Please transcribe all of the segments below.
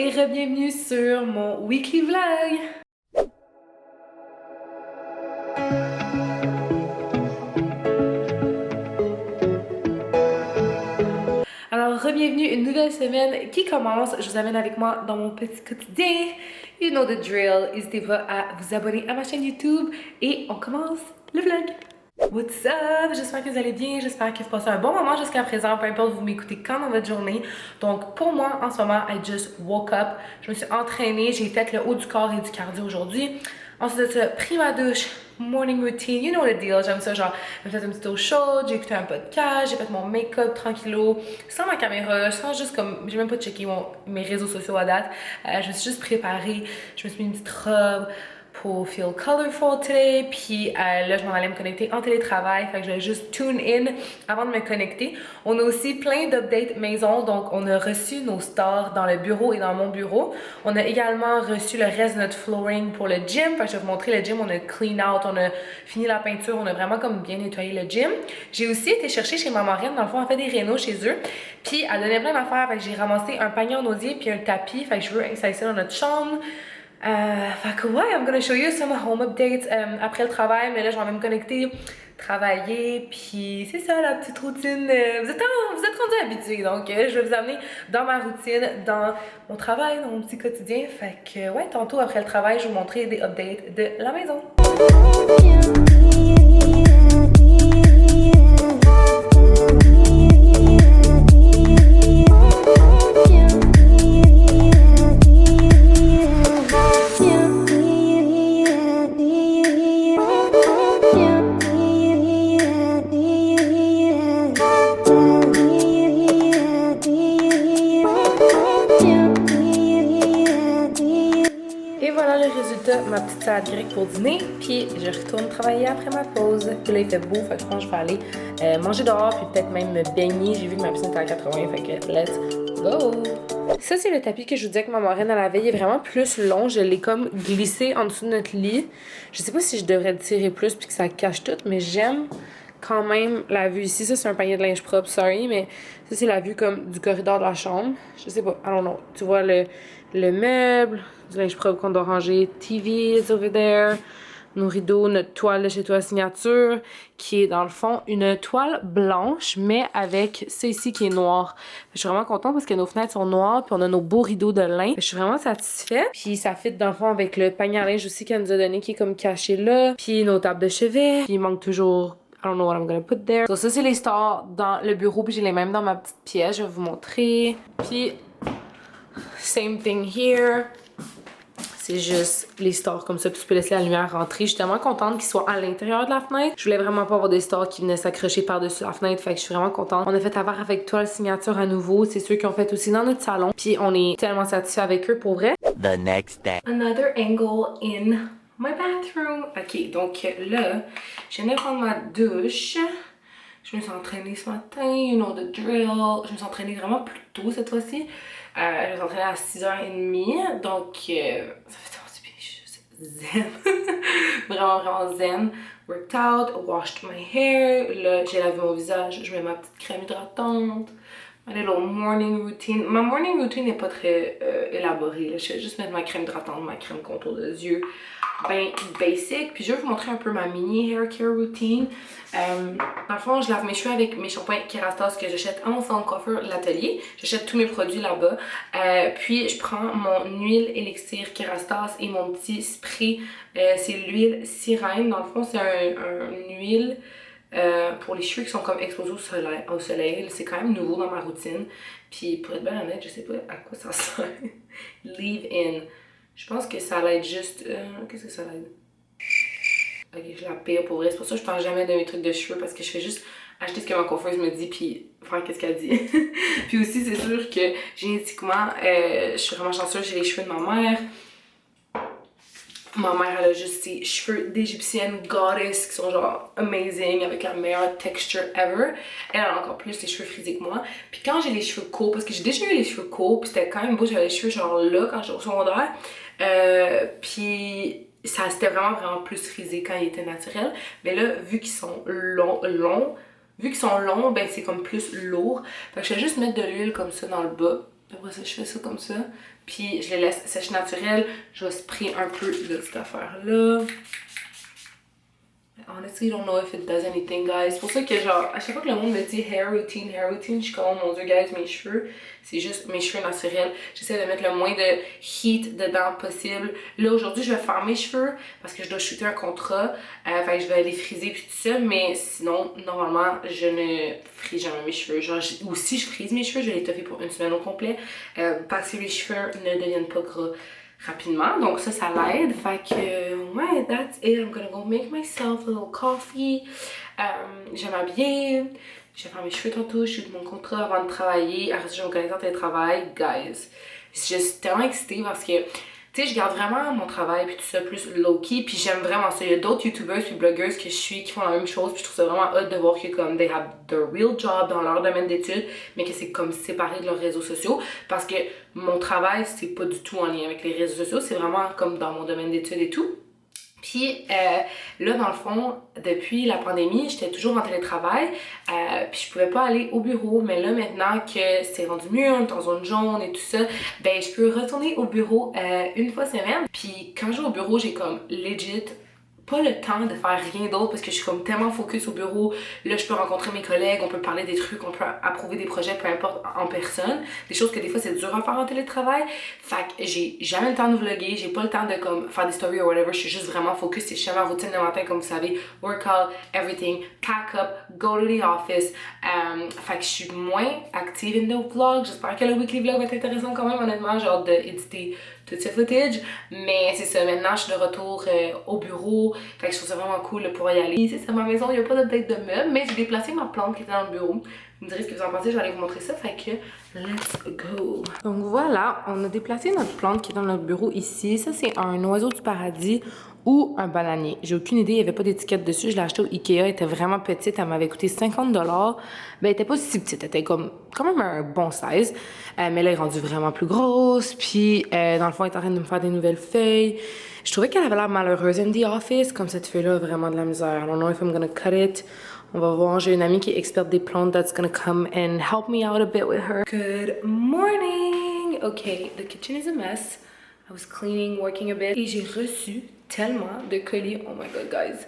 et re-bienvenue sur mon weekly vlog! Alors, re-bienvenue, une nouvelle semaine qui commence. Je vous amène avec moi dans mon petit quotidien. You know the drill. N'hésitez pas à vous abonner à ma chaîne YouTube et on commence le vlog. What's up? J'espère que vous allez bien, j'espère que vous passez un bon moment jusqu'à présent, peu importe vous m'écoutez quand dans votre journée. Donc pour moi, en ce moment, I just woke up. Je me suis entraînée, j'ai fait le haut du corps et du cardio aujourd'hui. Ensuite de ça, pris ma douche, morning routine, you know the deal, j'aime ça, genre, j'ai fait une petite eau chaude, j'ai écouté un podcast, j'ai fait mon make-up tranquillo, sans ma caméra, sans juste comme, j'ai même pas checké mes réseaux sociaux à date. Je me suis juste préparée, je me suis mis une petite robe pour feel colorful today, puis là je m'en allais me connecter en télétravail, fait que je vais juste tune in avant de me connecter. On a aussi plein d'updates maison, donc on a reçu nos stars dans le bureau et dans mon bureau. On a également reçu le reste de notre flooring pour le gym, fait que je vais vous montrer le gym, on a clean out, on a fini la peinture, on a vraiment comme bien nettoyé le gym. J'ai aussi été chercher chez ma marraine, dans le fond elle fait des rénaux chez eux, puis elle donnait plein d'affaires, fait que j'ai ramassé un panier en osier puis un tapis, fait que je veux installer ça dans notre chambre. Fait que ouais, I'm gonna show you some home updates après le travail, mais là je vais me connecter, travailler, puis c'est ça la petite routine. Vous êtes rendus habitués, donc je vais vous amener dans ma routine, dans mon travail, dans mon petit quotidien. Fait que ouais, tantôt après le travail, je vais vous montrer des updates de la maison. Ma petite salade grecque pour dîner, puis je retourne travailler après ma pause. Puis là, il fait beau, fait que je pense que je vais aller manger dehors, puis peut-être même me baigner. J'ai vu que ma piscine était à 80, fait que let's go! Ça, c'est le tapis que je vous disais que ma marraine, elle avait. Il est vraiment plus long. Je l'ai comme glissé en dessous de notre lit. Je sais pas si je devrais le tirer plus puis que ça cache tout, mais j'aime quand même la vue ici. Ça, c'est un panier de linge propre, sorry, mais ça, c'est la vue comme du corridor de la chambre. Je sais pas, I don't know. Tu vois le meuble, du linge propre qu'on doit ranger, TV is over there, nos rideaux, notre toile de chez toi signature, qui est dans le fond une toile blanche, mais avec ça ici qui est noir. Je suis vraiment contente parce que nos fenêtres sont noires, puis on a nos beaux rideaux de lin. Je suis vraiment satisfaite. Puis ça fit dans le fond avec le panier à linge aussi qu'elle nous a donné, qui est comme caché là. Puis nos tables de chevet. Puis il manque toujours... I don't know what I'm gonna put there. So, ça, c'est les stars dans le bureau, puis j'ai les mêmes dans ma petite pièce. Je vais vous montrer. Puis, same thing here. C'est juste les stars comme ça, puis tu peux laisser la lumière rentrer. Je suis tellement contente qu'ils soient à l'intérieur de la fenêtre. Je voulais vraiment pas avoir des stars qui venaient s'accrocher par-dessus la fenêtre, fait que je suis vraiment contente. On a fait avoir avec toile signature à nouveau. C'est ceux qui ont fait aussi dans notre salon. Puis on est tellement satisfait avec eux pour vrai. The next day. Another angle in my bathroom. Ok, donc là, je viens de prendre ma douche. Je me suis entraînée ce matin, you know the drill. Je me suis entraînée vraiment plus tôt cette fois-ci. Je me suis entraînée à 6h30. Donc, ça fait tellement du bien, je suis juste zen. Vraiment zen. Worked out, washed my hair. Là, j'ai lavé mon visage. Je mets ma petite crème hydratante. Ma little morning routine. Ma morning routine n'est pas très élaborée. Là. Je vais juste mettre ma crème hydratante, ma crème contour de yeux. Ben basic. Puis je vais vous montrer un peu ma mini hair care routine. Dans le fond, je lave mes cheveux avec mes shampoings Kerastase que j'achète à mon salon de coiffure l'atelier. J'achète tous mes produits là-bas. Puis je prends mon huile élixir Kerastase et mon petit spray. C'est l'huile sirène. Dans le fond, c'est une huile pour les cheveux qui sont comme exposés au soleil. C'est quand même nouveau dans ma routine. Puis pour être bien honnête, je sais pas à quoi ça sert. Leave-in. Je pense que ça l'aide juste... qu'est-ce que ça l'aide? Ok, je la pire pour vrai. C'est pour ça que je parle jamais de mes trucs de cheveux parce que je fais juste acheter ce que ma coiffeuse me dit puis faire qu'est-ce qu'elle dit. Puis aussi, c'est sûr que génétiquement, je suis vraiment chanceuse, j'ai les cheveux de ma mère. Ma mère, elle a juste ses cheveux d'égyptienne goddess qui sont genre amazing avec la meilleure texture ever. Elle a encore plus les cheveux frisés que moi. Puis quand j'ai les cheveux courts, parce que j'ai déjà eu les cheveux courts, puis c'était quand même beau, j'avais les cheveux genre là quand j'étais au secondaire. Puis ça c'était vraiment plus frisé quand ils étaient naturels. Mais là, vu qu'ils sont longs, ben c'est comme plus lourd. Fait que je vais juste mettre de l'huile comme ça dans le bas. Après ça, je fais ça comme ça. Puis je les laisse sécher naturel. Je vais sprayer un peu de cette affaire-là. Honestly, I don't know if it does anything, guys. C'est pour ça que, genre, à chaque fois que le monde me dit hair routine, je suis comme, oh mon dieu, guys, mes cheveux, c'est juste mes cheveux naturels. J'essaie de mettre le moins de heat dedans possible. Là, aujourd'hui, je vais faire mes cheveux parce que je dois shooter un contrat. Fait que je vais les friser puis tout ça. Mais sinon, normalement, je ne frise jamais mes cheveux. Genre, ou si je frise mes cheveux, je vais les toffer pour une semaine au complet parce que mes cheveux ne deviennent pas gras rapidement, donc ça l'aide. Fait que ouais, that's it. I'm gonna go make myself a little coffee. Je vais m'habiller, je vais faire mes cheveux tantôt, je shoot mon contrat avant de travailler. Après ça, je vais me connecter en télétravail. Guys, je suis tellement excitée parce que tu sais, je garde vraiment mon travail puis tout ça plus low-key, puis j'aime vraiment ça. Il y a d'autres youtubers puis blogueuses que je suis qui font la même chose, puis je trouve ça vraiment hot de voir que comme they have their real job dans leur domaine d'études, mais que c'est comme séparé de leurs réseaux sociaux, parce que mon travail c'est pas du tout en lien avec les réseaux sociaux, c'est vraiment comme dans mon domaine d'études et tout. Puis là, dans le fond, depuis la pandémie, j'étais toujours en télétravail, puis je pouvais pas aller au bureau. Mais là, maintenant que c'est rendu mieux, on est en zone jaune et tout ça, ben je peux retourner au bureau une fois semaine. Puis quand je vais au bureau, j'ai comme legit pas le temps de faire rien d'autre parce que je suis comme tellement focus au bureau. Là, je peux rencontrer mes collègues, on peut parler des trucs, on peut approuver des projets, peu importe, en personne. Des choses que des fois, c'est dur à faire en télétravail. Fait que j'ai jamais le temps de vlogger, j'ai pas le temps de comme faire des stories ou whatever. Je suis juste vraiment focus. C'est chez ma routine le matin, comme vous savez. Workout, everything, pack up, go to the office. Fait que je suis moins active in the vlog. J'espère que le weekly vlog va être intéressant quand même, honnêtement. Genre d'éditer tout ce footage, mais c'est ça, maintenant je suis de retour au bureau, fait que je trouve ça vraiment cool pour y aller. Ici c'est ma maison, il n'y a pas d'update de meubles, mais j'ai déplacé ma plante qui était dans le bureau. Vous me direz ce que vous en pensez, je vais aller vous montrer ça, fait que let's go! Donc voilà, on a déplacé notre plante qui est dans notre bureau ici. Ça c'est un oiseau du paradis ou un bananier. J'ai aucune idée, il n'y avait pas d'étiquette dessus. Je l'ai acheté au Ikea, elle était vraiment petite, elle m'avait coûté 50$. Ben, elle était pas si petite, elle était comme quand même un bon size. Mais là, elle est rendue vraiment plus grosse. Puis, dans le fond, elle est en train de me faire des nouvelles feuilles. Je trouvais qu'elle avait l'air malheureuse in the office, comme cette feuille-là a vraiment de la misère. I don't know if I'm gonna cut it. On va voir. J'ai une amie qui est experte des plantes that's gonna come and help me out a bit with her. Good morning! Okay, the kitchen is a mess. I was cleaning, working a bit. Et j'ai reçu tellement de colis. Oh my god, guys.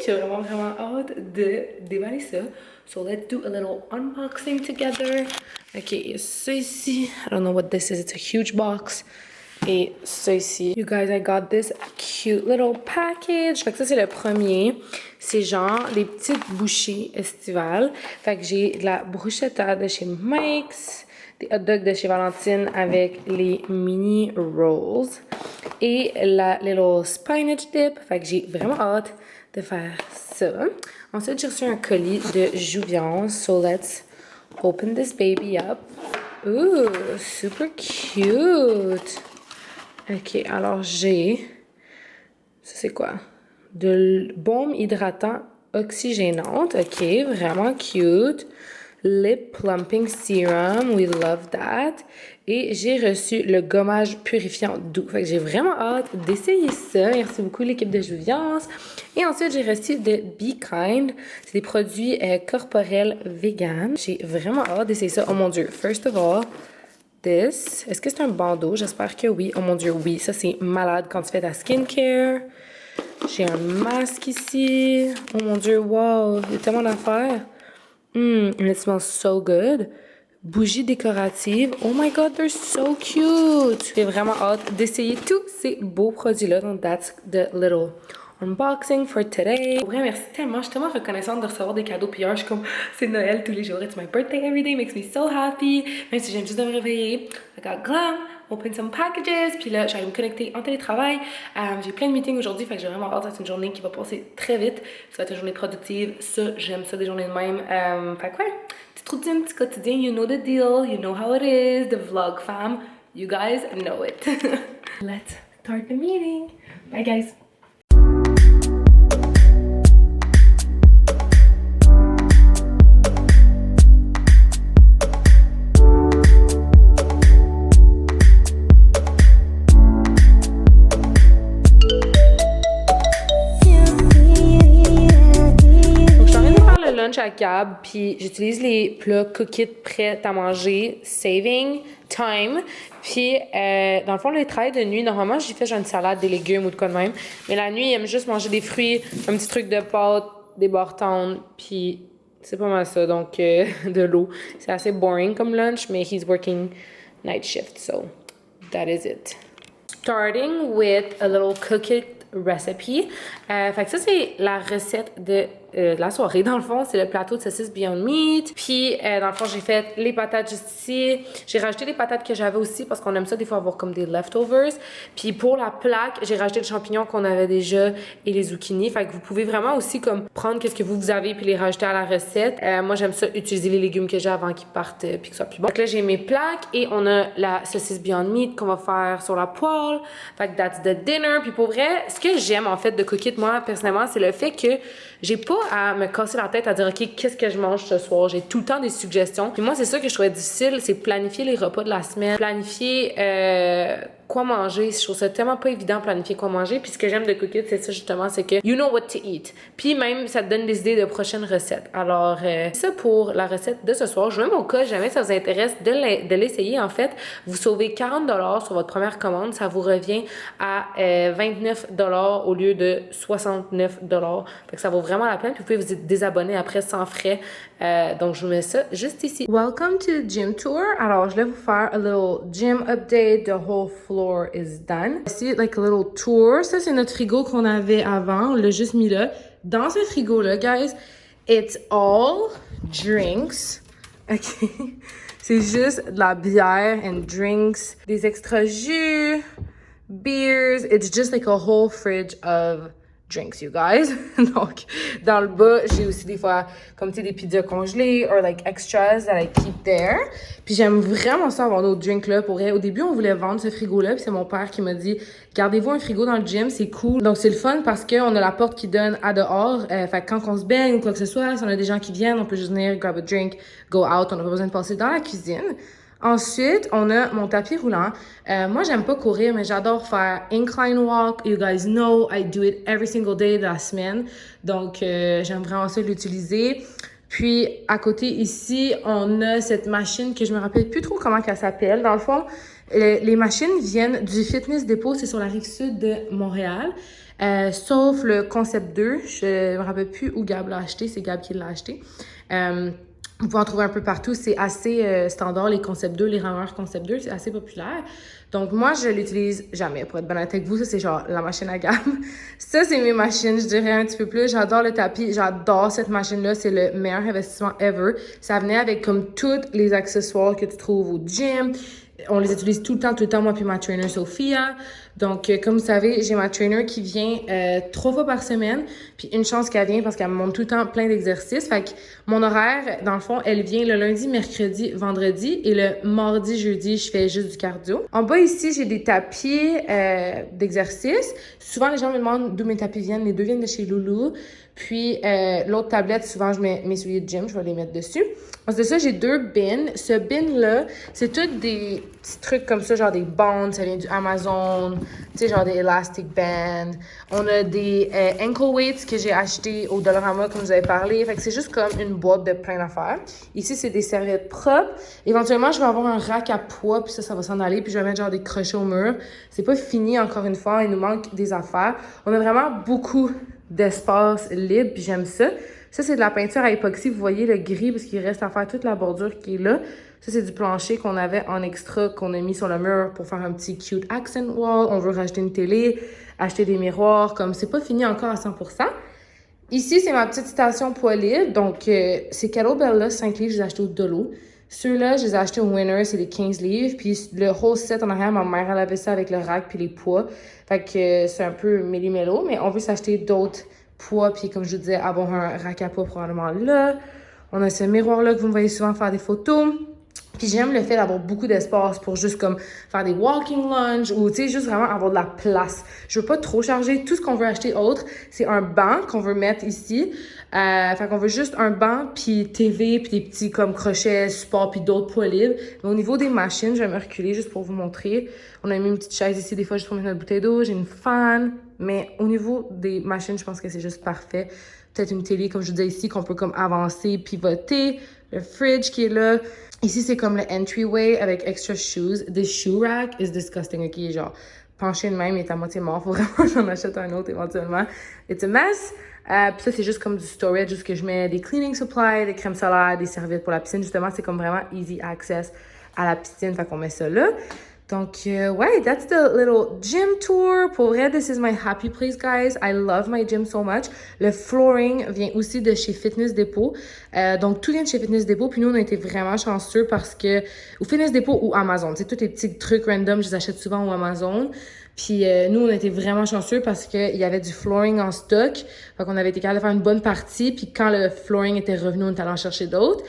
J'ai vraiment hâte de déballer ça. So let's do a little unboxing together. Ok, il y a ça ici. I don't know what this is. It's a huge box. Et ça ici. You guys, I got this cute little package. Fait que ça, c'est le premier. C'est genre les petites bouchées estivales. Fait que j'ai de la bruschetta de chez Mike's, des hot dogs de chez Valentine avec les mini rolls et la little spinach dip. Fait que j'ai vraiment hâte de faire ça. Ensuite, j'ai reçu un colis de Jouviance. So let's open this baby up. Ooh, super cute. Ok, alors j'ai... Ça, c'est quoi? De baume hydratant oxygénante. Ok, vraiment cute. Lip Plumping Serum, we love that. Et j'ai reçu le gommage purifiant doux. Fait que j'ai vraiment hâte d'essayer ça. Merci beaucoup l'équipe de Jouviance. Et ensuite, j'ai reçu de Be Kind. C'est des produits corporels vegan. J'ai vraiment hâte d'essayer ça. Oh mon Dieu. First of all, this. Est-ce que c'est un bandeau? J'espère que oui. Oh mon Dieu, oui. Ça, c'est malade quand tu fais ta skincare. J'ai un masque ici. Oh mon Dieu, wow. Il y a tellement d'affaires. And it smells so good. Bougies décoratives. Oh my god, they're so cute. J'ai vraiment hâte d'essayer tous ces beaux produits-là. Donc, that's the little unboxing for today. Pour vrai, merci tellement. Je suis tellement reconnaissante de recevoir des cadeaux. Puis hier, je suis comme, c'est Noël tous les jours. It's my birthday every day. Makes me so happy. Même si j'aime juste de me réveiller. I got glam. Open some packages. Puis là, j'allais me connecter en télétravail. J'ai plein de meetings aujourd'hui. Fait que j'ai vraiment hâte. C'est une journée qui va passer très vite. Ça va être une journée productive. Ça, j'aime ça, des journées de même. Fait que ouais, petite routine, petit quotidien. You know the deal. You know how it is. The vlog fam. You guys know it. Let's start the meeting. Bye guys. câble, puis j'utilise les plats Cook It prêts à manger, saving time. Puis, dans le fond, le travail de nuit, normalement, j'y fais genre une salade, des légumes ou de quoi de même. Mais la nuit, il aime juste manger des fruits, un petit truc de pâte, des barres tendres, puis c'est pas mal ça. Donc, de l'eau. C'est assez boring comme lunch, mais he's working night shift, so that is it. Starting with a little Cook It recipe. Fait que ça, c'est la recette de la soirée. Dans le fond, c'est le plateau de saucisses Beyond Meat. Puis, dans le fond, j'ai fait les patates juste ici. J'ai rajouté les patates que j'avais aussi parce qu'on aime ça des fois avoir comme des leftovers. Puis, pour la plaque, j'ai rajouté les champignons qu'on avait déjà et les zucchini. Fait que vous pouvez vraiment aussi comme prendre qu'est-ce que vous avez puis les rajouter à la recette. Moi, j'aime ça utiliser les légumes que j'ai avant qu'ils partent puis que ce soit plus bon. Donc là, j'ai mes plaques et on a la saucisse Beyond Meat qu'on va faire sur la poêle. Fait que that's the dinner. Puis pour vrai, ce que j'aime en fait de Cook It, moi, personnellement, c'est le fait que j'ai pas à me casser la tête à dire, OK, qu'est-ce que je mange ce soir? J'ai tout le temps des suggestions. Puis moi, c'est ça que je trouvais difficile, c'est planifier les repas de la semaine, planifier quoi manger. Je trouve ça tellement pas évident planifier quoi manger. Puis ce que j'aime de Cook It, c'est ça justement, c'est que you know what to eat. Puis même, ça te donne des idées de prochaines recettes. Alors, ça pour la recette de ce soir. Je veux même au cas, jamais ça vous intéresse de l'essayer, en fait. Vous sauvez 40$ sur votre première commande. Ça vous revient à 29$ au lieu de 69$. Fait que ça vaut vraiment la peine. Puis vous pouvez vous désabonner après sans frais. Donc, je vous mets ça juste ici. Welcome to the gym tour. Alors, je vais vous faire a little gym update. The whole floor is done. Ici, like a little tour. Ça, c'est notre frigo qu'on avait avant. On l'a juste mis là. Dans ce frigo-là, guys, it's all drinks. OK? C'est juste de la bière and drinks. Des extra jus, beers. It's just like a whole fridge of drinks, you guys. Donc, dans le bas, j'ai aussi des fois, comme tu sais, des pizzas congelées or like extras that I keep there. Puis j'aime vraiment ça avoir nos drinks là. Pour vrai, au début, on voulait vendre ce frigo-là, puis c'est mon père qui m'a dit, gardez-vous un frigo dans le gym, c'est cool. Donc, c'est le fun parce qu'on a la porte qui donne à dehors. Fait que quand on se baigne ou quoi que ce soit, si on a des gens qui viennent, on peut juste venir, grab a drink, go out. On n'a pas besoin de passer dans la cuisine. Ensuite, on a mon tapis roulant. Moi, j'aime pas courir, mais j'adore faire incline walk. You guys know, I do it every single day de la semaine. Donc, j'aime vraiment ça l'utiliser. Puis, à côté ici, on a cette machine que je me rappelle plus trop comment elle s'appelle. Dans le fond, les machines viennent du Fitness Depot. C'est sur la rive sud de Montréal. Sauf le Concept 2. Je me rappelle plus où Gab l'a acheté. C'est Gab qui l'a acheté. Vous pouvez en trouver un peu partout. C'est assez standard, les Concept 2, les rameurs Concept 2, c'est assez populaire. Donc, moi, je l'utilise jamais, pour être bonne avec vous. Ça, c'est genre la machine à gamme. Ça, c'est mes machines, je dirais un petit peu plus. J'adore le tapis. J'adore cette machine-là. C'est le meilleur investissement ever. Ça venait avec comme tous les accessoires que tu trouves au gym. On les utilise tout le temps, moi puis ma trainer Sophia. Donc, comme vous savez, j'ai ma trainer qui vient 3 fois par semaine. Puis une chance qu'elle vient parce qu'elle me montre tout le temps plein d'exercices. Fait que mon horaire, dans le fond, elle vient le lundi, mercredi, vendredi. Et le mardi, jeudi, je fais juste du cardio. En bas ici, j'ai des tapis d'exercice. Souvent, les gens me demandent d'où mes tapis viennent. Les deux viennent de chez Loulou. Puis, l'autre tablette, souvent, je mets mes souliers de gym. Je vais les mettre dessus. Ensuite de ça, j'ai 2 bins. Ce bin-là, c'est tous des petits trucs comme ça, genre des bands. Ça vient du Amazon. Tu sais, genre des elastic bands. On a des ankle weights que j'ai achetés au Dollarama, comme vous avez parlé. Fait que c'est juste comme une boîte de plein d'affaires. Ici, c'est des serviettes propres. Éventuellement, je vais avoir un rack à poids, puis ça va s'en aller. Puis je vais mettre genre des crochets au mur. C'est pas fini, encore une fois. Il nous manque des affaires. On a vraiment beaucoup d'espace libre, puis j'aime ça. Ça, c'est de la peinture à époxy. Vous voyez le gris, parce qu'il reste à faire toute la bordure qui est là. Ça, c'est du plancher qu'on avait en extra, qu'on a mis sur le mur pour faire un petit cute accent wall. On veut rajouter une télé, acheter des miroirs, comme c'est pas fini encore à 100%. Ici, c'est ma petite station poids libre. Donc, ces kettlebells-là, 5 livres, je les ai achetés au Dolo. Ceux-là, je les ai achetés au Winner, c'est les 15 livres. Puis le whole set en arrière, ma mère, elle avait ça avec le rack puis les poids. Fait que c'est un peu méli-mélo, mais on veut s'acheter d'autres poids. Puis comme je vous disais, avoir un rack à poids probablement là. On a ce miroir-là que vous me voyez souvent faire des photos. Puis j'aime le fait d'avoir beaucoup d'espace pour juste comme faire des walking lunge ou tu sais juste vraiment avoir de la place. Je veux pas trop charger. Tout ce qu'on veut acheter autre, c'est un banc qu'on veut mettre ici. Fait qu'on veut juste un banc puis TV puis des petits comme crochets, support puis d'autres poids libres. Mais au niveau des machines, je vais me reculer juste pour vous montrer. On a mis une petite chaise ici des fois juste pour mettre notre bouteille d'eau. J'ai une fan. Mais au niveau des machines, je pense que c'est juste parfait. peut-être une télé, comme je vous disais ici, qu'on peut comme avancer, pivoter. Le fridge qui est là. Ici, c'est comme le entryway avec extra shoes. The shoe rack is disgusting, OK? Genre, penché de même, il est à moitié mort. Faut vraiment que j'en achète un autre éventuellement. It's a mess. Puis ça, c'est juste comme du storage, juste que je mets des cleaning supplies, des crèmes solaires, des serviettes pour la piscine. Justement, c'est comme vraiment easy access à la piscine. Fait qu'on met ça là. Donc, ouais, that's the little gym tour. Pour vrai, this is my happy place, guys. I love my gym so much. Le flooring vient aussi de chez Fitness Depot. Donc, tout vient de chez Fitness Depot. Puis nous, on a été vraiment chanceux parce que... Ou Fitness Depot ou Amazon. Tu sais, tous les petits trucs random, je les achète souvent au Amazon. Puis nous, on a été vraiment chanceux parce qu'il y avait du flooring en stock. Fait qu'on avait été capable de faire une bonne partie. Puis quand le flooring était revenu, on est allé en chercher d'autres.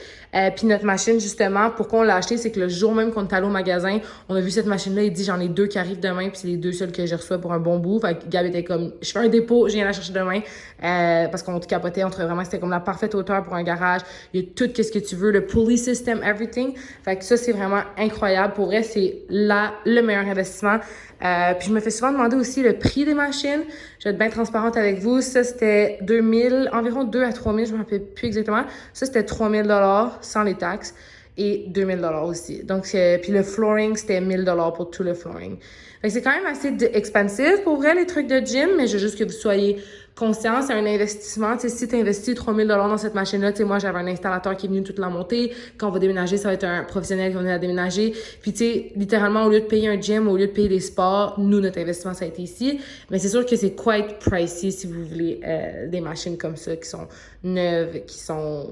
Puis notre machine, justement, pourquoi on l'a acheté, c'est que le jour même qu'on est allé au magasin, on a vu cette machine-là. Il dit, j'en ai 2 qui arrivent demain. Puis c'est les 2 seuls que je reçois pour un bon bout. Fait que Gab était comme, je fais un dépôt, je viens la chercher demain. Parce qu'on tout capotait. On trouvait vraiment que c'était comme la parfaite hauteur pour un garage. Il y a tout ce que tu veux, le pulley system, everything. Fait que ça, c'est vraiment incroyable. Pour vrai, c'est le meilleur investissement. Puis je me fais souvent demander aussi le prix des machines. Je vais être bien transparente avec vous. Ça, c'était 2000, environ 2 à 3000, je ne me rappelle plus exactement. Ça, c'était 3000 $ sans les taxes et 2000 $ aussi. Donc, puis le flooring, c'était 1000 $ pour tout le flooring. Fait que c'est quand même assez expensive pour vrai, les trucs de gym, mais je veux juste que vous soyez conscients, c'est un investissement. Tu sais, si tu investis 3000 $ dans cette machine-là, tu sais, moi, j'avais un installateur qui est venu toute la monter. Quand on va déménager, ça va être un professionnel qui va venir la déménager. Puis, tu sais, littéralement, au lieu de payer un gym, au lieu de payer des sports, nous, notre investissement, ça a été ici. Mais c'est sûr que c'est quite pricey si vous voulez des machines comme ça qui sont neuves, qui sont...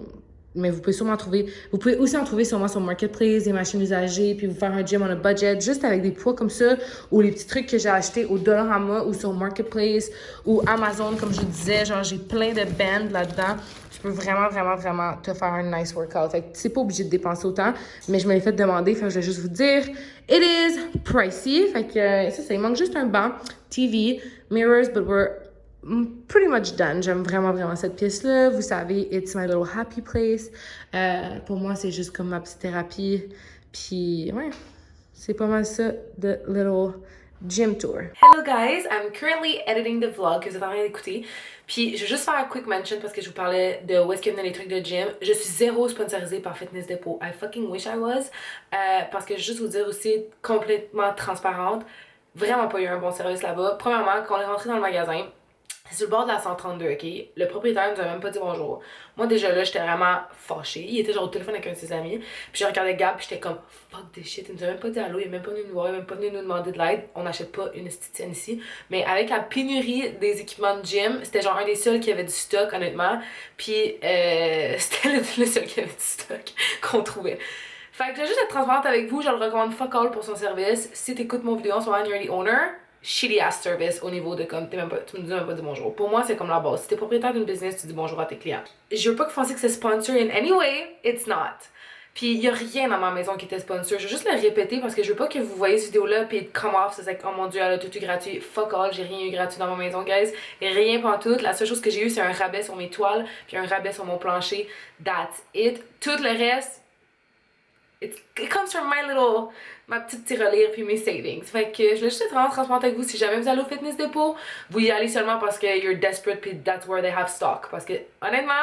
Mais vous pouvez sûrement trouver, vous pouvez aussi en trouver sûrement sur Marketplace, des machines usagées, puis vous faire un gym on a budget, juste avec des poids comme ça, ou les petits trucs que j'ai achetés au Dollarama ou sur Marketplace ou Amazon, comme je vous disais, genre j'ai plein de bands là-dedans. Tu peux vraiment, vraiment, vraiment te faire un nice workout. Fait que c'est pas obligé de dépenser autant, mais je me l'ai fait demander, fait que je vais juste vous dire, it is pricey. Fait que ça, il manque juste un banc, TV, mirrors, but we're pretty much done. J'aime vraiment, vraiment cette pièce-là. Vous savez, it's my little happy place. Pour moi, c'est juste comme ma petite thérapie. Puis, ouais, c'est pas mal ça, the little gym tour. Hello guys, I'm currently editing the vlog que vous êtes en train d'écouter. Puis, je vais juste faire un quick mention parce que je vous parlais de où est-ce qu'il y a les trucs de gym. Je suis zéro sponsorisée par Fitness Depot. I fucking wish I was. Parce que je vais juste vous dire aussi, complètement transparente, vraiment pas eu un bon service là-bas. Premièrement, quand on est rentré dans le magasin, c'est sur le bord de la 132, OK? Le propriétaire nous a même pas dit bonjour. Moi, déjà là, j'étais vraiment fâchée. Il était genre au téléphone avec un de ses amis. Puis j'ai regardé Gab, puis j'étais comme, fuck this shit. Il nous a même pas dit allô, il est même pas venu nous voir, il est même pas venu nous demander de l'aide. On n'achète pas une esthéticienne ici. Mais avec la pénurie des équipements de gym, c'était genre un des seuls qui avait du stock, honnêtement. Puis c'était le seul qui avait du stock qu'on trouvait. Fait que je vais juste être transparente avec vous. Je le recommande fuck all pour son service. Si t'écoutes mon vidéo en ce moment, you're the owner. Shitty ass service au niveau de comme tu me dis même pas dire bonjour. Pour moi, c'est comme la base. Si t'es propriétaire d'une business, tu dis bonjour à tes clients. Je veux pas que vous pensiez que c'est sponsor in any way, it's not. Puis il y a rien dans ma maison qui était sponsor. Je vais juste le répéter parce que je veux pas que vous voyez cette vidéo-là puis come off, c'est like oh mon dieu, elle a tout eu gratuit. Fuck all, j'ai rien eu gratuit dans ma maison, guys. Et rien pantoute. La seule chose que j'ai eu, c'est un rabais sur mes toiles puis un rabais sur mon plancher. That's it. Tout le reste, it comes from ma petite tirelire puis mes savings. Fait que je voulais juste être vraiment transparente avec vous. Si jamais vous allez au Fitness Depot, vous y allez seulement parce que you're desperate puis that's where they have stock. Parce que honnêtement,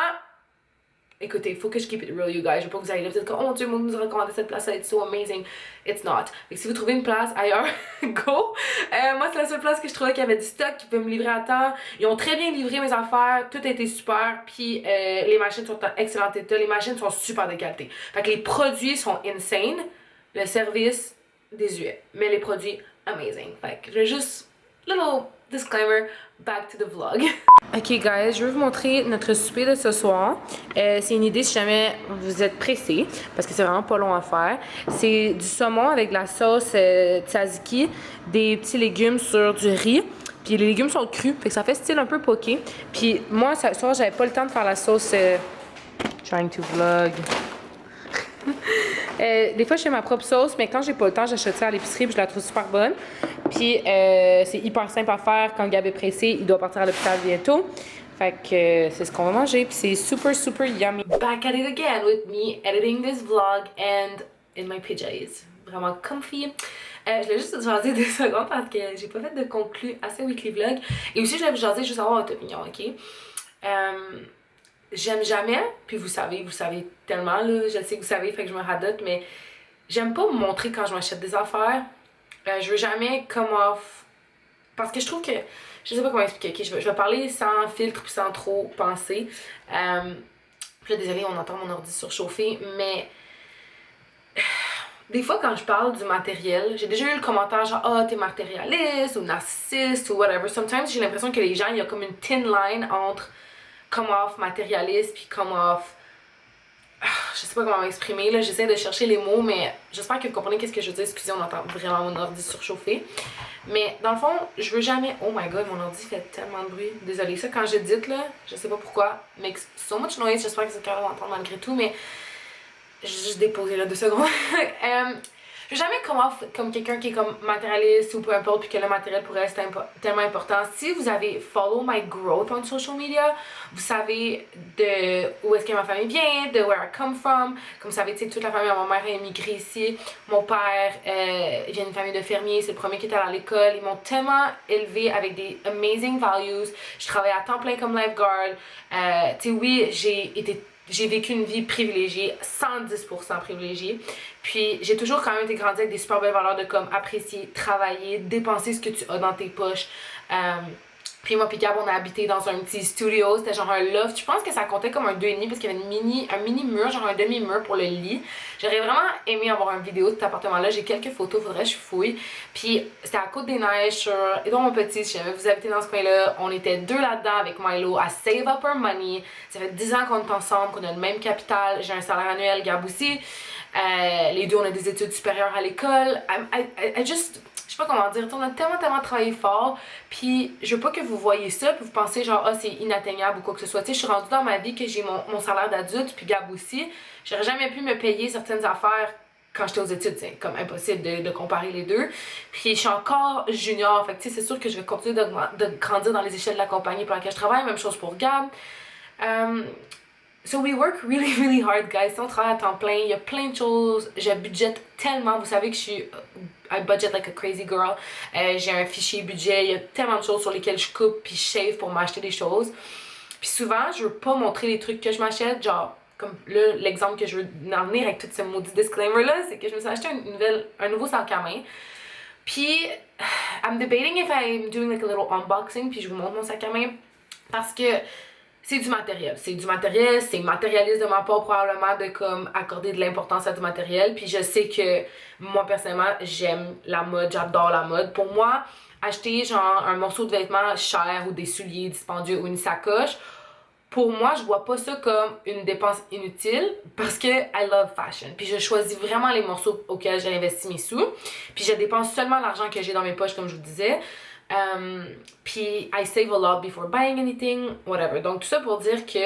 écoutez, faut que je keep it real, you guys. Je veux pas que vous allez là, vous êtes comme oh mon dieu, moi nous a recommandé cette place, it's so amazing. It's not. Fait que si vous trouvez une place ailleurs, go. Moi c'est la seule place que je trouvais qu'il y avait du stock, qui peut me livrer à temps. Ils ont très bien livré mes affaires, tout a été super. Puis les machines sont en excellent état, les machines sont super de qualité. Fait que les produits sont insane. Le service, désuet. Mais les produits, amazing. Fait que je vais juste, little disclaimer, back to the vlog. Ok guys, je vais vous montrer notre souper de ce soir. C'est une idée si jamais vous êtes pressés, parce que c'est vraiment pas long à faire. C'est du saumon avec de la sauce tzatziki, des petits légumes sur du riz. Puis les légumes sont crus, fait que ça fait style un peu poké. Puis moi, ce soir, j'avais pas le temps de faire la sauce trying to vlog. Des fois, je fais ma propre sauce, mais quand j'ai pas le temps, j'achète ça à l'épicerie puis je la trouve super bonne. Puis, c'est hyper simple à faire. Quand Gab est pressé, il doit partir à l'hôpital bientôt. Fait que c'est ce qu'on va manger. Puis c'est super, super yummy. Back at it again with me editing this vlog and in my PJs. Vraiment comfy. Je voulais juste vous jaser 2 secondes parce que j'ai pas fait de conclu à ce weekly vlog. Et aussi, je voulais vous jaser juste avoir votre opinion, ok? j'aime jamais, puis vous savez tellement, là, je sais que vous savez, fait que je me radote, mais j'aime pas me montrer quand je m'achète des affaires. Je veux jamais come off, parce que je trouve que, je sais pas comment expliquer, ok, je vais parler sans filtre puis sans trop penser. Puis là, désolée, on entend mon ordi surchauffer, mais des fois, quand je parle du matériel, j'ai déjà eu le commentaire genre, ah, t'es matérialiste ou narcissiste ou whatever. Sometimes, j'ai l'impression que les gens, il y a comme une thin line entre come off matérialiste puis come off. Je sais pas comment m'exprimer, là, j'essaie de chercher les mots, mais j'espère que vous comprenez qu'est-ce que je veux dire. Excusez, on entend vraiment mon ordi surchauffer. Mais dans le fond, je veux jamais. Oh my god, mon ordi fait tellement de bruit. Désolée, ça, quand j'édite, là, je sais pas pourquoi, makes so much noise. J'espère que vous êtes capable d'entendre malgré tout, mais j'ai juste déposé là 2 secondes. Je veux jamais come off comme quelqu'un qui est comme matérialiste ou peu importe, puis que le matériel pour elle c'est tellement important. Si vous avez follow my growth on social media, vous savez de où est-ce que ma famille vient, de where I come from. Comme vous savez, tu sais, toute la famille de ma mère est immigrée ici. Mon père vient d'une famille de fermiers, c'est le premier qui était à l'école. Ils m'ont tellement élevé avec des amazing values. Je travaillais à temps plein comme lifeguard. Tu sais, oui, j'ai vécu une vie privilégiée, 110% privilégiée. Puis j'ai toujours quand même été grandi avec des super belles valeurs de comme apprécier, travailler, dépenser ce que tu as dans tes poches. Puis moi puis Gab, on a habité dans un petit studio, c'était genre un loft. Je pense que ça comptait comme un 2,5 parce qu'il y avait un mini mur, genre un demi-mur pour le lit. J'aurais vraiment aimé avoir une vidéo de cet appartement-là. J'ai quelques photos, faudrait que je fouille. Puis c'était à Côte-des-Neiges sur Édouard-Montpetit, si jamais vous habitez dans ce coin-là. On était 2 là-dedans avec Milo à save up our money. Ça fait 10 ans qu'on est ensemble, qu'on a le même capital. J'ai un salaire annuel, Gab aussi. Les deux, on a des études supérieures à l'école. I just... Je sais pas comment dire, on a tellement travaillé fort, puis je veux pas que vous voyez ça, puis vous pensez genre, ah, c'est inatteignable ou quoi que ce soit. Tu sais, je suis rendue dans ma vie que j'ai mon salaire d'adulte, puis Gab aussi. J'aurais jamais pu me payer certaines affaires quand j'étais aux études, c'est comme impossible de comparer les deux. Puis je suis encore junior, fait que tu sais, c'est sûr que je vais continuer de grandir dans les échelles de la compagnie pour laquelle je travaille, même chose pour Gab. So we work really hard, guys. On travaille à temps plein, il y a plein de choses. Je budgète tellement, vous savez que je suis I budget like a crazy girl. J'ai un fichier budget, il y a tellement de choses sur lesquelles je coupe puis je save pour m'acheter des choses. Puis souvent, je veux pas montrer les trucs que je m'achète, genre comme là, l'exemple que je veux en venir avec tout ce maudit disclaimer là, c'est que je me suis acheté un nouveau sac à main. Puis I'm debating if I'm doing like a little unboxing puis je vous montre mon sac à main parce que c'est du matériel, c'est matérialiste de ma part probablement de comme accorder de l'importance à du matériel, puis je sais que moi personnellement j'aime la mode, j'adore la mode. Pour moi, acheter genre un morceau de vêtement cher ou des souliers dispendieux ou une sacoche, pour moi je vois pas ça comme une dépense inutile parce que I love fashion, puis je choisis vraiment les morceaux auxquels j'ai investi mes sous, puis je dépense seulement l'argent que j'ai dans mes poches comme je vous disais. Puis I save a lot before buying anything, whatever. Donc tout ça pour dire que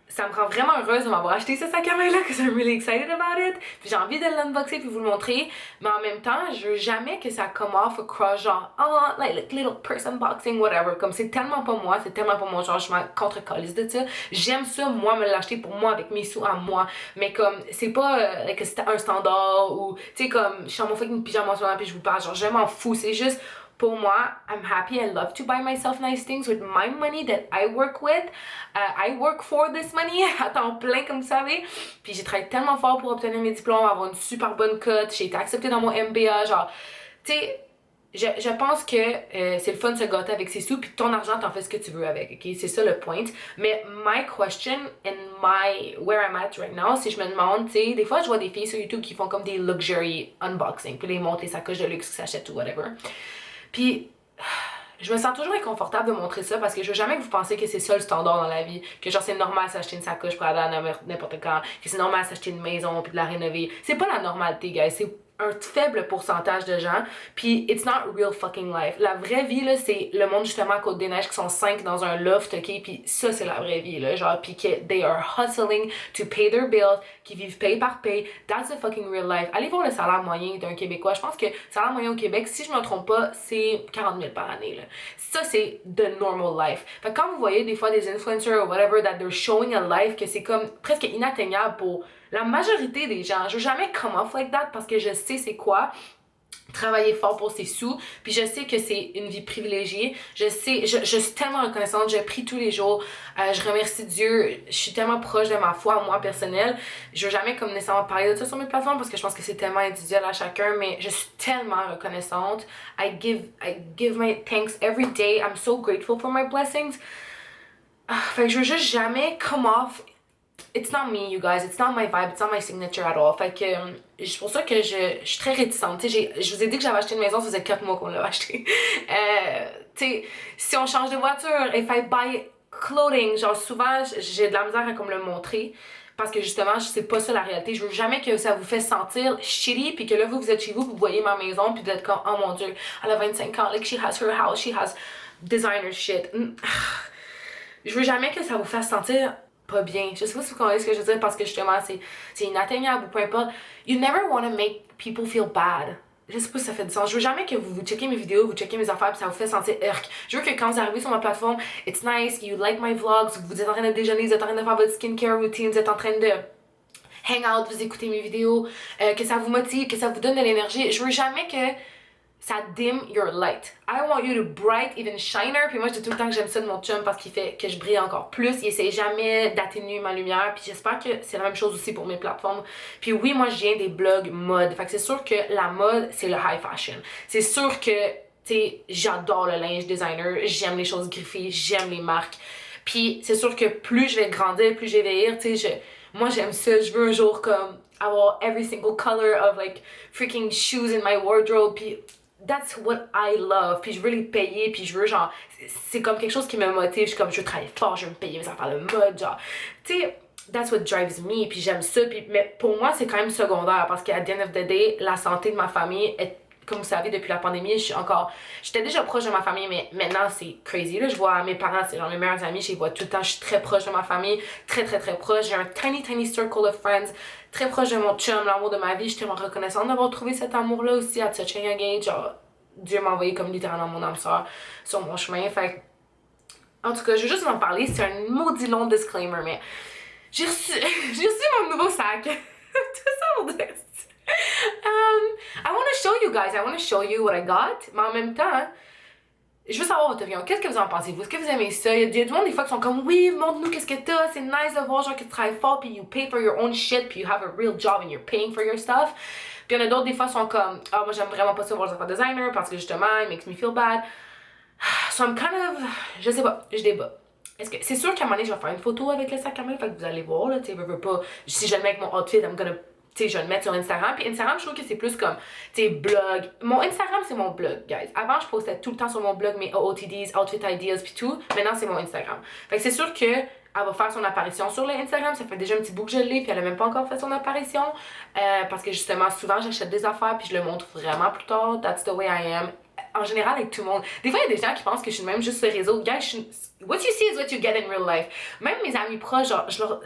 ça me rend vraiment heureuse de m'avoir acheté ce sac à main là, que I'm really excited about it. Puis j'ai envie de l'unboxer puis vous le montrer, mais en même temps, je veux jamais que ça come off across genre oh like little person boxing whatever. Comme c'est tellement pas moi, c'est tellement pas mon genre, je m'en contre-calisse de ça. J'aime ça moi me l'acheter pour moi avec mes sous à moi, mais comme c'est pas like, un standard ou tu sais comme je suis en mon fucking pyjama en ce moment puis je vous parle genre je m'en fous, c'est juste pour moi, I'm happy. I love to buy myself nice things with my money that I work with. I work for this money à temps plein, comme vous savez. Puis j'ai travaillé tellement fort pour obtenir mes diplômes, avoir une super bonne cote. J'ai été acceptée dans mon MBA. Genre, tu sais, je pense que c'est le fun de se gâter avec ses sous, puis ton argent, t'en fais ce que tu veux avec, ok? C'est ça le point. Mais my question and where I'm at right now, si je me demande, tu sais, des fois je vois des filles sur YouTube qui font comme des luxury unboxing, puis ils montrent les sacoches de luxe qu'ils s'achètent ou whatever. Puis, je me sens toujours inconfortable de montrer ça parce que je veux jamais que vous pensiez que c'est ça le standard dans la vie. Que genre c'est normal s'acheter une sacoche pour aller à n'importe quand. Que c'est normal s'acheter une maison puis de la rénover. C'est pas la normalité, guys. C'est un faible pourcentage de gens. Puis, it's not real fucking life. La vraie vie, là, c'est le monde justement à Côte-des-Neiges qui sont 5 dans un loft, ok? Puis ça, c'est la vraie vie, là. Genre, puis que they are hustling to pay their bills, qui vivent paye par paye. That's the fucking real life. Allez voir le salaire moyen d'un Québécois. Je pense que le salaire moyen au Québec, si je me trompe pas, c'est 40 000 par année, là. Ça, c'est the normal life. Fait que quand vous voyez des fois des influencers ou whatever that they're showing a life que c'est comme presque inatteignable pour la majorité des gens, je veux jamais come off like that parce que je sais c'est quoi travailler fort pour ses sous, puis je sais que c'est une vie privilégiée, je suis tellement reconnaissante, je prie tous les jours, je remercie Dieu, je suis tellement proche de ma foi, moi, personnelle, je veux jamais comme nécessairement parler de ça sur mes plateformes, parce que je pense que c'est tellement individuel à chacun, mais je suis tellement reconnaissante, I give my thanks every day, I'm so grateful for my blessings, fait que je veux juste jamais come off. It's not me, you guys. It's not my vibe. It's not my signature at all. Fait que c'est pour ça que je suis très réticente. Je vous ai dit que j'avais acheté une maison, ça faisait 4 mois qu'on l'a acheté. Si on change de voiture, if I buy clothing, genre souvent j'ai de la misère à comme le montrer. Parce que justement, c'est pas ça la réalité. Je veux jamais que ça vous fait sentir shitty, puis que là, vous êtes chez vous, vous voyez ma maison, puis vous êtes comme, oh mon dieu, elle a 25 ans, like she has her house, she has designer shit. Je veux jamais que ça vous fasse sentir pas bien. Je sais pas si vous comprenez ce que je veux dire parce que justement c'est inatteignable ou peu importe. You never want to make people feel bad. Je sais pas si ça fait du sens. Je veux jamais que vous checkez mes vidéos, vous checkez mes affaires pis ça vous fait sentir irk. Je veux que quand vous arrivez sur ma plateforme, it's nice, you like my vlogs, vous êtes en train de déjeuner, vous êtes en train de faire votre skincare routine, vous êtes en train de hang out, vous écoutez mes vidéos, que ça vous motive, que ça vous donne de l'énergie. Je veux jamais que ça dim your light. I want you to bright, even shiner. Puis moi, je dis tout le temps que j'aime ça de mon chum parce qu'il fait que je brille encore plus. Il essaie jamais d'atténuer ma lumière. Puis j'espère que c'est la même chose aussi pour mes plateformes. Puis oui, moi, je viens des blogs mode. Fait que c'est sûr que la mode, c'est le high fashion. C'est sûr que, tu sais, j'adore le linge designer. J'aime les choses griffées. J'aime les marques. Puis c'est sûr que plus je vais grandir, plus je vais vieillir. Tu sais, moi, j'aime ça. Je veux un jour comme avoir every single color of like freaking shoes in my wardrobe. Puis that's what I love, puis je veux les payer, puis je veux genre, c'est comme quelque chose qui me motive, je suis comme, je veux travailler fort, je veux me payer mes affaires de mode, genre, tu sais, that's what drives me, puis j'aime ça, puis, mais pour moi, c'est quand même secondaire, parce qu'à the end of the day, la santé de ma famille est, comme vous savez, depuis la pandémie, j'étais déjà proche de ma famille, mais maintenant, c'est crazy, là, je vois mes parents, c'est genre mes meilleurs amis, je les vois tout le temps, je suis très proche de ma famille, très, très, très proche, j'ai un tiny circle of friends, très proche de mon chum, l'amour de ma vie. Je suis tellement reconnaissante d'avoir trouvé cet amour-là aussi à such a young age. Genre, Dieu m'a envoyé comme littéralement mon âme sœur sur mon chemin. Fait en tout cas, je veux juste vous en parler. C'est un maudit long disclaimer, mais j'ai reçu mon nouveau sac. Tout ça pour dire. I want to show you guys. I want to show you what I got. Mais en même temps, je veux savoir votre opinion. Qu'est-ce que vous en pensez, vous? Est-ce que vous aimez ça? Il y a du monde des fois qui sont comme, oui, montre-nous qu'est-ce que t'as. C'est nice de voir genre que tu travailles fort, puis you pay for your own shit, puis you have a real job and you're paying for your stuff. Puis il y en a d'autres des fois qui sont comme, ah, moi j'aime vraiment pas ça voir les affaires designer parce que justement, it makes me feel bad. So I'm kind of, je sais pas, je débat. Est-ce que c'est sûr qu'à un moment donné, je vais faire une photo avec le sac à main, fait que vous allez voir, là, tu sais, veux pas, si je le mets avec mon outfit, I'm gonna, tu sais, je vais le mettre sur Instagram. Puis Instagram, je trouve que c'est plus comme, tu sais, blog. Mon Instagram, c'est mon blog, guys. Avant, je postais tout le temps sur mon blog mes OOTDs, outfit ideas, puis tout. Maintenant, c'est mon Instagram. Fait que c'est sûr que elle va faire son apparition sur l'Instagram. Ça fait déjà un petit bout que je l'ai, puis elle a même pas encore fait son apparition. Parce que justement, souvent, j'achète des affaires, puis je le montre vraiment plus tard. That's the way I am. En général, avec tout le monde. Des fois, il y a des gens qui pensent que je suis même juste sur les réseaux. Guys, what you see is what you get in real life. Même mes amis proches, genre,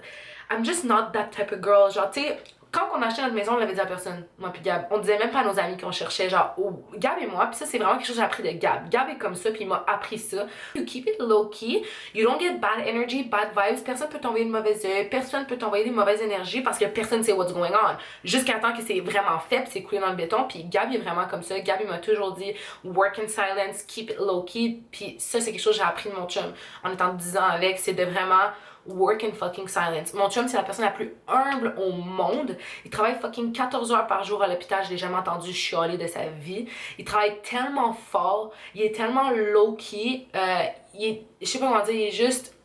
I'm just not that type of girl. Genre, tu sais, quand on achetait notre maison, on l'avait dit à personne, moi puis Gab. On disait même pas à nos amis qu'on cherchait, genre, oh, Gab et moi, puis ça, c'est vraiment quelque chose que j'ai appris de Gab. Gab est comme ça, puis il m'a appris ça. You keep it low-key, you don't get bad energy, bad vibes, personne peut t'envoyer de mauvaises personne peut t'envoyer des mauvaises énergies parce que personne sait what's going on. Jusqu'à temps que c'est vraiment fait, puis c'est coulé dans le béton, puis Gab est vraiment comme ça. Gab, il m'a toujours dit, work in silence, keep it low-key, puis ça, c'est quelque chose que j'ai appris de mon chum en étant 10 ans avec, c'est de vraiment work in fucking silence. Mon chum, c'est la personne la plus humble au monde. Il travaille fucking 14 heures par jour à l'hôpital. Je l'ai jamais entendu chialer de sa vie. Il travaille tellement fort. Il est tellement low-key. Je sais pas comment dire, il est juste...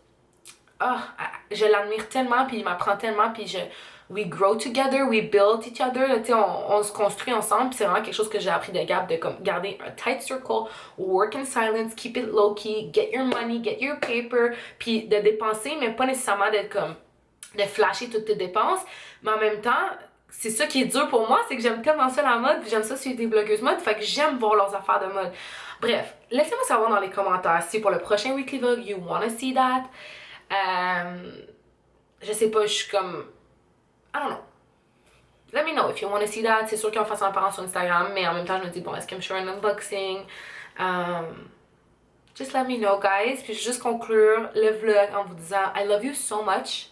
je l'admire tellement, puis il m'apprend tellement, puis we grow together, we build each other, tu sais, on se construit ensemble, puis c'est vraiment quelque chose que j'ai appris de Gab, de comme garder un tight circle, work in silence, keep it low-key, get your money, get your paper, puis de dépenser, mais pas nécessairement d'être comme, de flasher toutes tes dépenses, mais en même temps, c'est ça qui est dur pour moi, c'est que j'aime tellement ça la mode, puis j'aime ça suivre des blogueuses mode, fait que j'aime voir leurs affaires de mode. Bref, laissez-moi savoir dans les commentaires si pour le prochain weekly vlog, you wanna see that. Je sais pas, je suis comme... I don't know. Let me know if you want to see that. C'est sûr qu'on fasse un parent sur Instagram, mais en même temps, je me dis, bon, est-ce que je fais un unboxing? Just let me know, guys. Puis je vais juste conclure le vlog en vous disant I love you so much.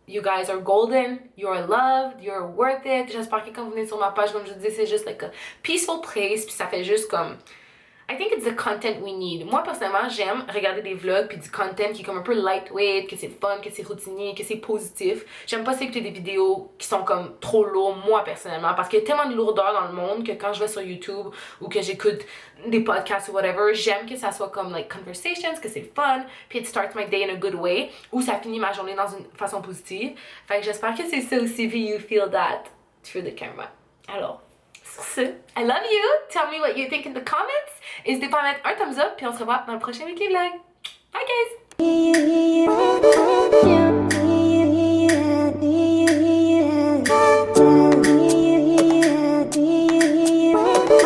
You guys are golden, you're loved, you're worth it. J'espère que quand vous venez sur ma page, comme je disais, c'est juste like a peaceful place, puis ça fait juste comme... I think it's the content we need. Moi, personnellement, j'aime regarder des vlogs puis du content qui est comme un peu lightweight, que c'est fun, que c'est routinier, que c'est positif. J'aime pas écouter des vidéos qui sont comme trop lourdes, moi, personnellement, parce qu'il y a tellement de lourdeur dans le monde que quand je vais sur YouTube ou que j'écoute des podcasts ou whatever, j'aime que ça soit comme like conversations, que c'est fun, puis it starts my day in a good way, ou ça finit ma journée dans une façon positive. Fait que j'espère que c'est ça aussi, puis you feel that through the camera. Alors, sur ce, I love you. Tell me what you think in the comments. N'hésitez pas à mettre un thumbs up, puis on se revoit dans le prochain weekly vlog. Bye guys!